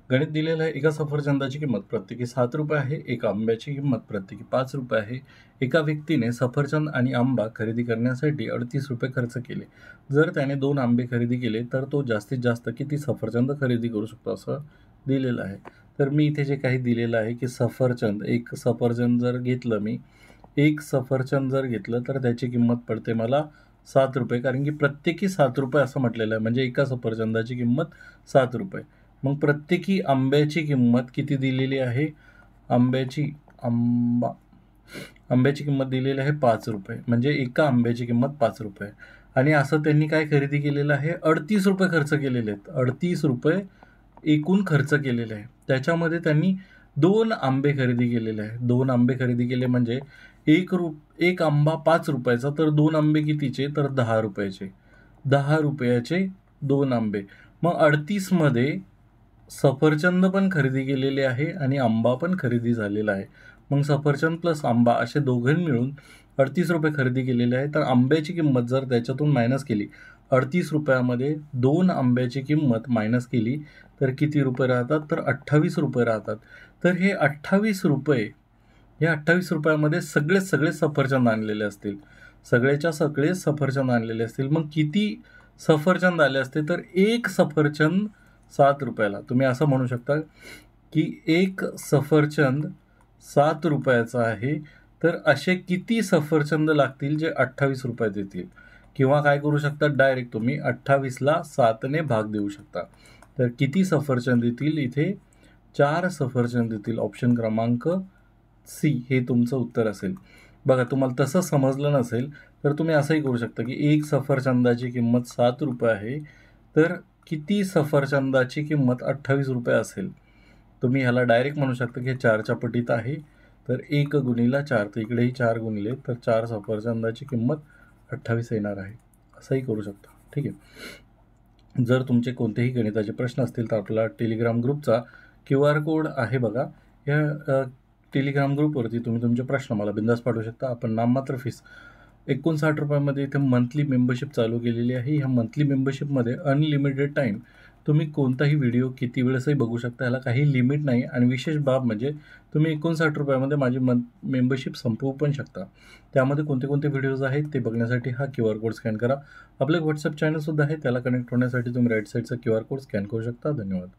गणित दिलेलं आहे, एका सफरचंदाची किंमत प्रत्येकी ₹7 आहे, एका आंब्याची किंमत प्रत्येकी ₹5 आहे. एका व्यक्तीने सफरचंद आणि आंबा खरेदी करण्यासाठी ₹38 खर्च केले. जर त्याने 2 आंबे खरेदी केले, तर तो जास्तीत जास्त किती सफरचंद खरेदी करू शकतो, असं दिलेलं आहे. तर मी इथे जे काही दिलेलं आहे की एक सफरचंद जर घेतलं मी, एक सफरचंद जर घेतलं, तर त्याची किंमत पडते मला ₹7 कारण की प्रत्येकी ₹7 असं म्हटलेलं आहे. म्हणजे एका सफरचंदाची किंमत ₹7. मग प्रत्येकी आंब्याची किंमत किती दिलेली आहे? आंबा आंब्याची किंमत दिलेली आहे ₹5. म्हणजे एका आंब्याची किंमत ₹5 आणि असं त्यांनी काय खरेदी केलेलं आहे? ₹38 खर्च केलेले आहेत. ₹38 एकूण खर्च केलेले आहे. त्याच्यामध्ये त्यांनी 2 आंबे खरेदी केलेले आहे. 2 आंबे खरेदी केले म्हणजे एक आंबा ₹5चा, तर 2 आंबे कितीचे? तर ₹10चे. ₹10चे 2 आंबे. मग 38 मध्ये सफरचंद पण खरेदी केलेले आहे आणि आंबा पण खरेदी झालेला आहे. मग सफरचंद प्लस आंबा असे दोघे मिळून ₹38 खरेदी केलेले आहे. तर आंब्याची किंमत जर त्याच्यातून मायनस केली, ₹38मध्ये 2 आंब्याची किंमत मायनस केली, तर किती रुपये राहतात? तर ₹28 राहतात. तर हे ₹28, या ₹28मध्ये सगळे सफरचंद आणलेले असतील. सगळेच्या सगळे सफरचंद आणलेले असतील. मग किती सफरचंद आले असते? तर एक सफरचंद ₹7ला. तुम्ही असं म्हणू शकता की एक सफरचंद ₹7चा आहे. तर असे किती सफरचंद लागतील जे ₹28 देतील? किंवा काय करू शकता, डायरेक्ट तुम्ही 28ला 7ने भाग देऊ शकता. तर किती सफरचंद येतील? इथे 4 सफरचंद येतील. ऑप्शन क्रमांक सी हे तुमचं उत्तर असेल. बघा, तुम्हाला तसं समजलं नसेल तर तुम्ही असंही करू शकता की एक सफरचंदाची किंमत ₹7 आहे, तर किती सफरचंदाची किंमत ₹28 असेल? तुम्ही ह्याला डायरेक्ट म्हणू शकता की हे 4च्या पटीत आहे. तर 1 गुणिले 4, तर इकडेही 4 गुणिले, तर 4 सफरचंदाची किंमत 28 येणार आहे. असंही करू शकता. ठीक आहे. जर तुमचे कोणतेही गणिताचे प्रश्न असतील तर आपला टेलिग्राम ग्रुपचा QR कोड आहे बघा. या टेलिग्राम ग्रुपवरती तुम्ही तुमचे प्रश्न मला बिंदास पाठवू शकता. आपण नाममात्र फीस ₹59मध्ये इथे मंथली मेंबरशिप चालू केलेली आहे. ह्या मंथली मेंबरशिपमध्ये अनलिमिटेड टाईम तुम्ही कोणताही व्हिडिओ किती वेळेसही बघू शकता. ह्याला काही लिमिट नाही आणि विशेष बाब म्हणजे तुम्ही ₹59मध्ये माझी मेंबरशिप संपवू पण शकता. त्यामध्ये कोणते कोणते व्हिडिओज आहेत ते बघण्यासाठी हा QR कोड स्कॅन करा. आपलं WhatsApp चॅनलसुद्धा आहे. त्याला कनेक्ट होण्यासाठी तुम्ही राईट साईडचा QR कोड स्कॅन करू शकता. धन्यवाद.